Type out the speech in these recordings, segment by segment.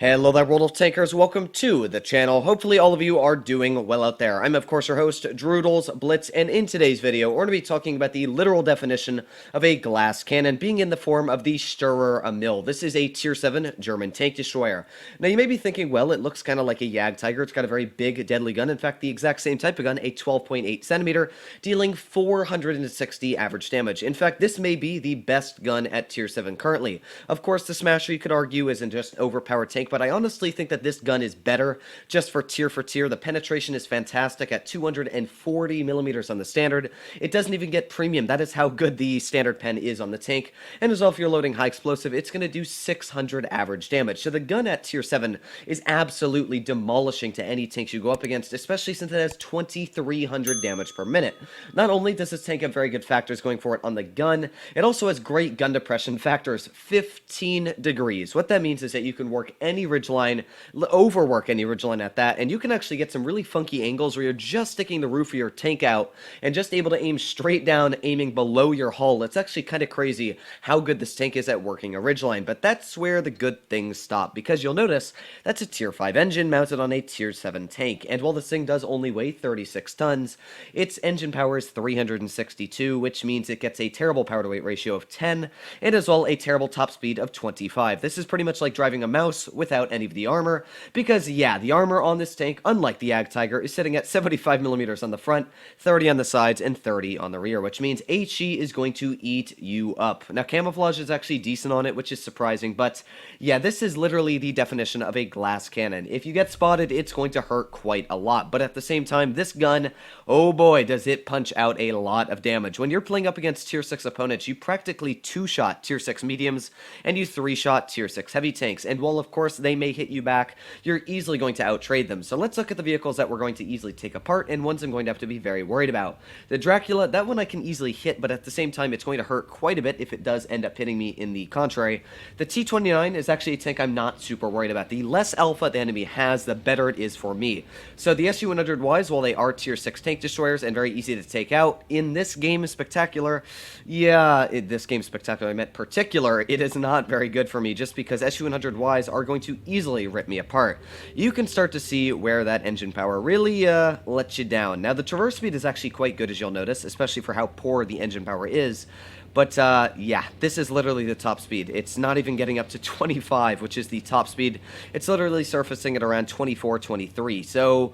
Hello there, world of tankers. Welcome to the channel. Hopefully all of you are doing well out there. I'm, of course, your host, Droodles Blitz, and in today's video, we're going to be talking about the literal definition of a glass cannon being in the form of the Sturer Emil. This is a Tier 7 German tank destroyer. Now, you may be thinking, well, it looks kind of like a Jagdtiger. It's got a very big, deadly gun. In fact, the exact same type of gun, a 12.8 centimeter, dealing 460 average damage. In fact, this may be the best gun at Tier 7 currently. Of course, the Smasher, you could argue, isn't just an overpowered tank, but I honestly think that this gun is better just for tier. The penetration is fantastic at 240 millimeters on the standard. It doesn't even get premium. That is how good the standard pen is on the tank. And as well, if you're loading high explosive, it's going to do 600 average damage. So the gun at tier 7 is absolutely demolishing to any tanks you go up against, especially since it has 2300 damage per minute. Not only does this tank have very good factors going for it on the gun, it also has great gun depression factors, 15 degrees. What that means is that you can work any ridgeline, overwork any ridgeline at that, and you can actually get some really funky angles where you're just sticking the roof of your tank out and just able to aim straight down, aiming below your hull. It's actually kind of crazy how good this tank is at working a ridgeline, but that's where the good things stop, because you'll notice that's a tier 5 engine mounted on a tier 7 tank, and while this thing does only weigh 36 tons, its engine power is 362, which means it gets a terrible power to weight ratio of 10, and as well a terrible top speed of 25. This is pretty much like driving a mouse without any of the armor, because yeah, the armor on this tank, unlike the Jagdtiger, is sitting at 75 millimeters on the front, 30 on the sides, and 30 on the rear, which means HE is going to eat you up. Now, camouflage is actually decent on it, which is surprising, but yeah, this is literally the definition of a glass cannon. If you get spotted, it's going to hurt quite a lot, but at the same time, this gun, oh boy, does it punch out a lot of damage. When you're playing up against tier 6 opponents, you practically two-shot tier 6 mediums, and you three-shot tier 6 heavy tanks, and while of course they may hit you back, you're easily going to outtrade them. So let's look at the vehicles that we're going to easily take apart, and ones I'm going to have to be very worried about. The Dracula, that one I can easily hit, but at the same time it's going to hurt quite a bit if it does end up hitting me in the contrary. The T-29 is actually a tank I'm not super worried about. The less alpha the enemy has, the better it is for me. So the SU-100Ys, while they are tier 6 tank destroyers and very easy to take out, in this game spectacular, this game spectacular, I meant particular, it is not very good for me, just because SU-100Ys are going to easily rip me apart. You can start to see where that engine power really lets you down. Now, the traverse speed is actually quite good, as you'll notice, especially for how poor the engine power is. But, yeah, this is literally the top speed. It's not even getting up to 25, which is the top speed. It's literally surfacing at around 24, 23. So,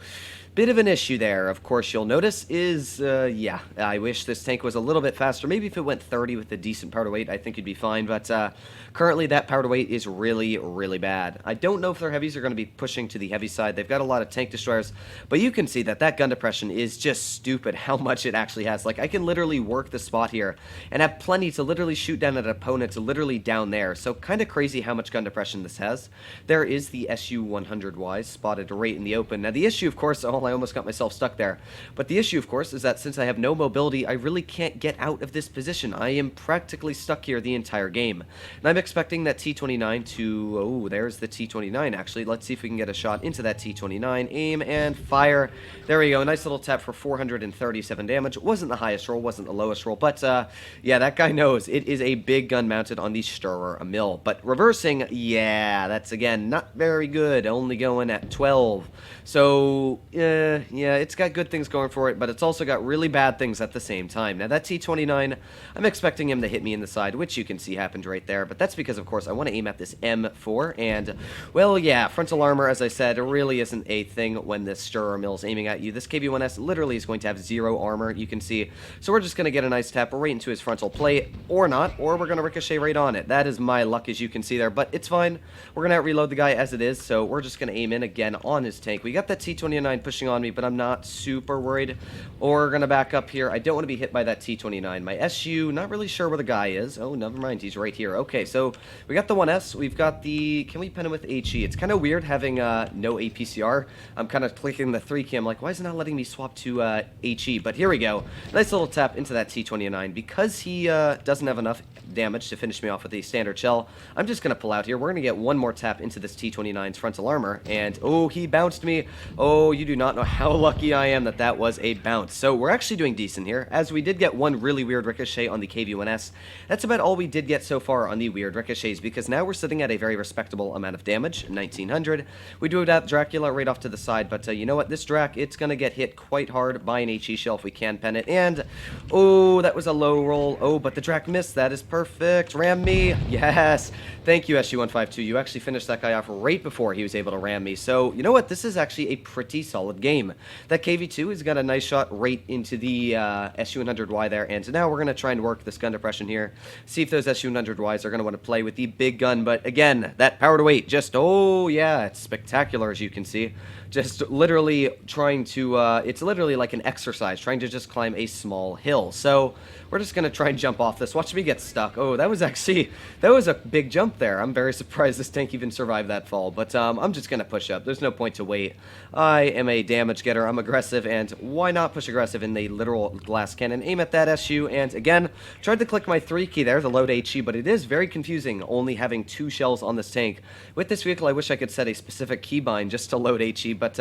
bit of an issue there. Of course, you'll notice is, yeah, I wish this tank was a little bit faster. Maybe if it went 30 with a decent power to weight, I think it'd be fine. But currently, that power to weight is really, really bad. I don't know if their heavies are going to be pushing to the heavy side. They've got a lot of tank destroyers, but you can see that that gun depression is just stupid how much it actually has. Like, I can literally work the spot here and have plenty to literally shoot down at an opponent to literally down there. So kind of crazy how much gun depression this has. There is the SU-100Y spotted right in the open. Now, the issue, of course, I almost got myself stuck there. But the issue, of course, is that since I have no mobility, I really can't get out of this position. I am practically stuck here the entire game. And I'm expecting that T-29 to... Oh, there's the T-29, actually. Let's see if we can get a shot into that T-29. Aim and fire. There we go. A nice little tap for 437 damage. It wasn't the highest roll, wasn't the lowest roll. But, yeah, that guy knows. It is a big gun mounted on the Sturer Emil. But reversing, yeah, that's, again, not very good. Only going at 12. So, yeah, it's got good things going for it, but it's also got really bad things at the same time. Now, that T-29, I'm expecting him to hit me in the side, which you can see happened right there, but that's because, of course, I want to aim at this M4, and, well, yeah, frontal armor, as I said, really isn't a thing when this Sturer Emil is aiming at you. This KV-1S literally is going to have 0 armor, you can see, so we're just going to get a nice tap right into his frontal plate, or not, or we're going to ricochet right on it. That is my luck, as you can see there, but it's fine. We're going to reload the guy as it is, so we're just going to aim in again on his tank. We got that T-29 pushing on me, but I'm not super worried. Or we're going to back up here. I don't want to be hit by that T-29. My SU, not really sure where the guy is. Oh, never mind. He's right here. Okay, so we got the 1S. We've got the... Can we pen him with HE? It's kind of weird having no APCR. I'm kind of clicking the 3 key. I'm like, why is it not letting me swap to HE? But here we go. Nice little tap into that T-29. Because he doesn't have enough damage to finish me off with a standard shell. I'm just going to pull out here. We're going to get one more tap into this T-29's frontal armor, and oh, he bounced me. Oh, you do not know how lucky I am that that was a bounce. So we're actually doing decent here, as we did get one really weird ricochet on the KV-1S. That's about all we did get so far on the weird ricochets, because now we're sitting at a very respectable amount of damage, 1900. We do have that Dracula right off to the side, but you know what? This Drac, it's going to get hit quite hard by an HE shell if we can pen it, and oh, that was a low roll. Oh, but the Drac missed. That is perfect. Ram me. Yes. Thank you, SU-152. You actually finished that guy off right before he was able to ram me. So, you know what? This is actually a pretty solid game. That KV-2 has got a nice shot right into the SU-100Y there, and now we're going to try and work this gun depression here. See if those SU-100Ys are going to want to play with the big gun, but again, that power to weight just, oh yeah, it's spectacular as you can see. Just literally trying to, it's literally like an exercise, trying to just climb a small hill. So we're just going to try and jump off this. Watch me get stuck. Oh, that was a big jump there. I'm very surprised this tank even survived that fall, but I'm just going to push up. There's no point to wait. I am a damage getter. I'm aggressive, and why not push aggressive in the literal glass cannon? Aim at that SU, and again, tried to click my 3 key there, the load HE, but it is very confusing only having 2 shells on this tank. With this vehicle, I wish I could set a specific keybind just to load HE, but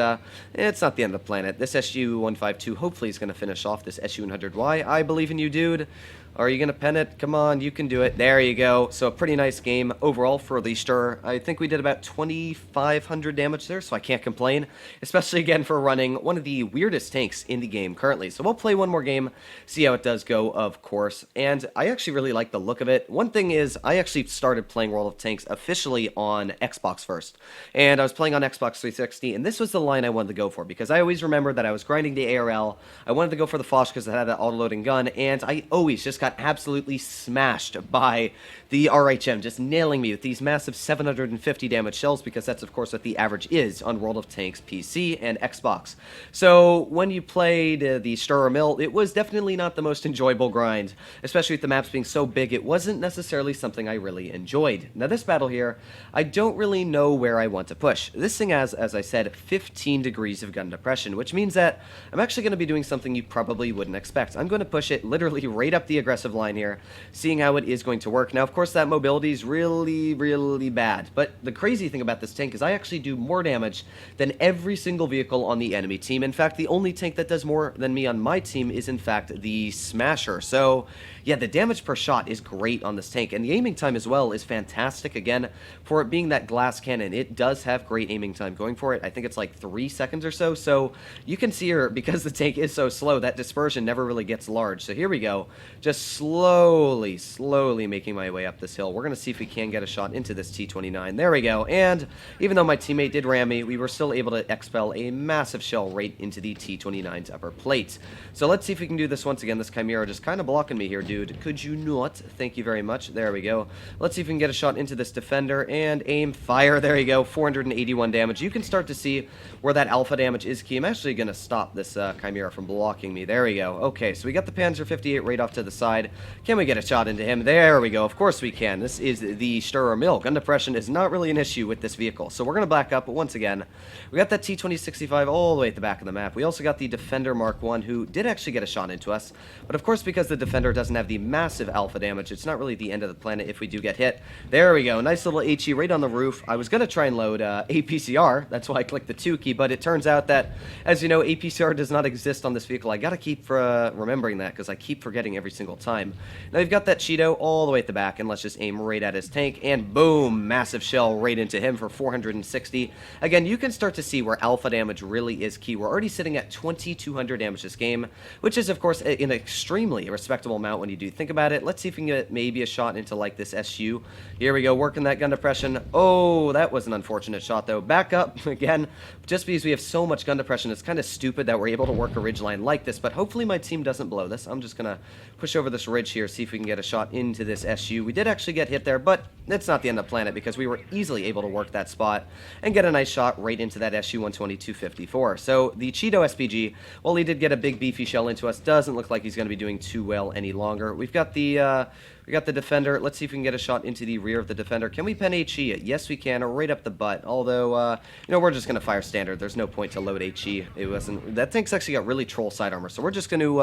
it's not the end of the planet. This SU-152 hopefully is going to finish off this SU-100Y. I believe in you, dude. Are you going to pen it? Come on, you can do it. There you go. So a pretty nice game overall for the Sturer. I think we did about 2,500 damage there, so I can't complain. Especially, again, for running one of the weirdest tanks in the game currently. So we'll play one more game, see how it does go, of course. And I actually really like the look of it. One thing is, I actually started playing World of Tanks officially on Xbox first. And I was playing on Xbox 360, and this was the line I wanted to go for, because I always remembered that I was grinding the ARL. I wanted to go for the Foch because it had that auto-loading gun, and I always just got absolutely smashed by the RHM, just nailing me with these massive 750 damage shells, because that's of course what the average is on World of Tanks PC and Xbox. So when you played the Sturer Emil, it was definitely not the most enjoyable grind, especially with the maps being so big. It wasn't necessarily something I really enjoyed. Now this battle here, I don't really know where I want to push. This thing has, as I said, 15 degrees of gun depression, which means that I'm actually going to be doing something you probably wouldn't expect. I'm going to push it literally right up the aggressive line here, seeing how it is going to work. Now, of course, that mobility is really, really bad, but the crazy thing about this tank is I actually do more damage than every single vehicle on the enemy team. In fact, the only tank that does more than me on my team is, in fact, the Smasher. So, yeah, the damage per shot is great on this tank, and the aiming time as well is fantastic. Again, for it being that glass cannon, it does have great aiming time going for it. I think it's like 3 seconds or so, so you can see here, because the tank is so slow, that dispersion never really gets large. So here we go, just slowly making my way up this hill. We're going to see if we can get a shot into this T-29. There we go, and even though my teammate did ram me, we were still able to expel a massive shell right into the T-29's upper plate. So let's see if we can do this once again. This Chimera just kind of blocking me here, dude. Could you not? Thank you very much. There we go. Let's see if we can get a shot into this defender, and aim, fire. There you go, 481 damage. You can start to see where that alpha damage is key. I'm actually going to stop this Chimera from blocking me. There we go. Okay, so we got the Panzer 58 right off to the side. Can we get a shot into him? There we go. Of course we can. This is the Sturer Emil. Gun depression is not really an issue with this vehicle. So we're going to back up, but once again, we got that T-2065 all the way at the back of the map. We also got the Defender Mark 1, who did actually get a shot into us. But of course, because the Defender doesn't have the massive alpha damage, it's not really the end of the planet if we do get hit. There we go. Nice little HE right on the roof. I was going to try and load APCR. That's why I clicked the 2 key, but it turns out that, as you know, APCR does not exist on this vehicle. I got to keep remembering that, because I keep forgetting every single time. Now we've got that Cheeto all the way at the back, and let's just aim right at his tank, and boom, massive shell right into him for 460. Again, you can start to see where alpha damage really is key. We're already sitting at 2,200 damage this game, which is, of course, an extremely respectable amount when you do think about it. Let's see if we can get maybe a shot into, like, this SU. Here we go, working that gun depression. Oh, that was an unfortunate shot, though. Back up, again, just because we have so much gun depression, it's kind of stupid that we're able to work a ridge line like this, but hopefully my team doesn't blow this. I'm just going to push over this ridge here, see if we can get a shot into this SU. We did actually get hit there, but it's not the end of the planet, because we were easily able to work that spot and get a nice shot right into that SU-120-254. So the Cheeto SPG, while he did get a big beefy shell into us, doesn't look like he's going to be doing too well any longer. We've got the We got the defender. Let's see if we can get a shot into the rear of the defender. Can we pen HE? Yes, we can, right up the butt. Although, we're just going to fire standard. There's no point to load HE. It wasn't... That tank's actually got really troll side armor, so we're just going to,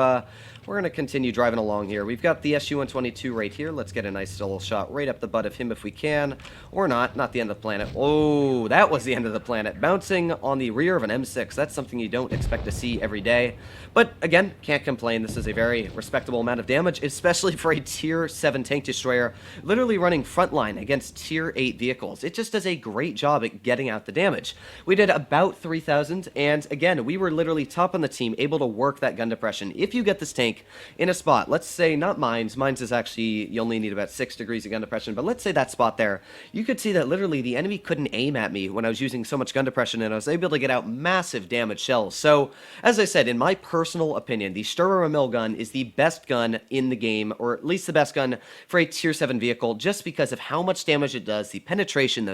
we're going to continue driving along here. We've got the SU-122 right here. Let's get a nice little shot right up the butt of him if we can. Or not. Not the end of the planet. Oh, that was the end of the planet. Bouncing on the rear of an M6. That's something you don't expect to see every day. But, again, can't complain. This is a very respectable amount of damage, especially for a Tier 7 tank destroyer, literally running frontline against Tier 8 vehicles. It just does a great job at getting out the damage. We did about 3,000, and again, we were literally top on the team, able to work that gun depression. If you get this tank in a spot, let's say, not mines is actually, you only need about 6 degrees of gun depression, but let's say that spot there, you could see that literally the enemy couldn't aim at me when I was using so much gun depression, and I was able to get out massive damage shells. So, as I said, in my personal opinion, the Sturer Emil gun is the best gun in the game, or at least the best gun for a Tier 7 vehicle, just because of how much damage it does, the penetration,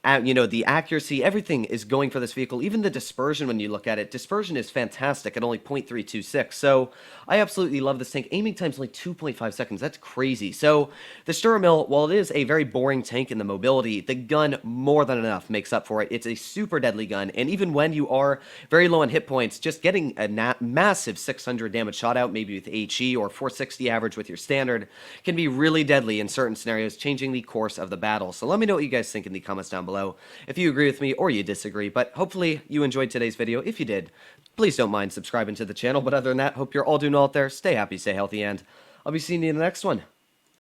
the accuracy, everything is going for this vehicle. Even the dispersion, when you look at it, dispersion is fantastic at only 0.326. So I absolutely love this tank. Aiming time's only 2.5 seconds. That's crazy. So the Sturer Emil, while it is a very boring tank in the mobility, the gun more than enough makes up for it. It's a super deadly gun, and even when you are very low on hit points, just getting a massive 600 damage shot out, maybe with HE or 460 average with your standard, can be really deadly in certain scenarios, changing the course of the battle. So let me know what you guys think in the comments down below, if you agree with me or you disagree. But hopefully you enjoyed today's video. If you did, please don't mind subscribing to the channel. But other than that, hope you're all doing well out there. Stay happy, stay healthy, and I'll be seeing you in the next one.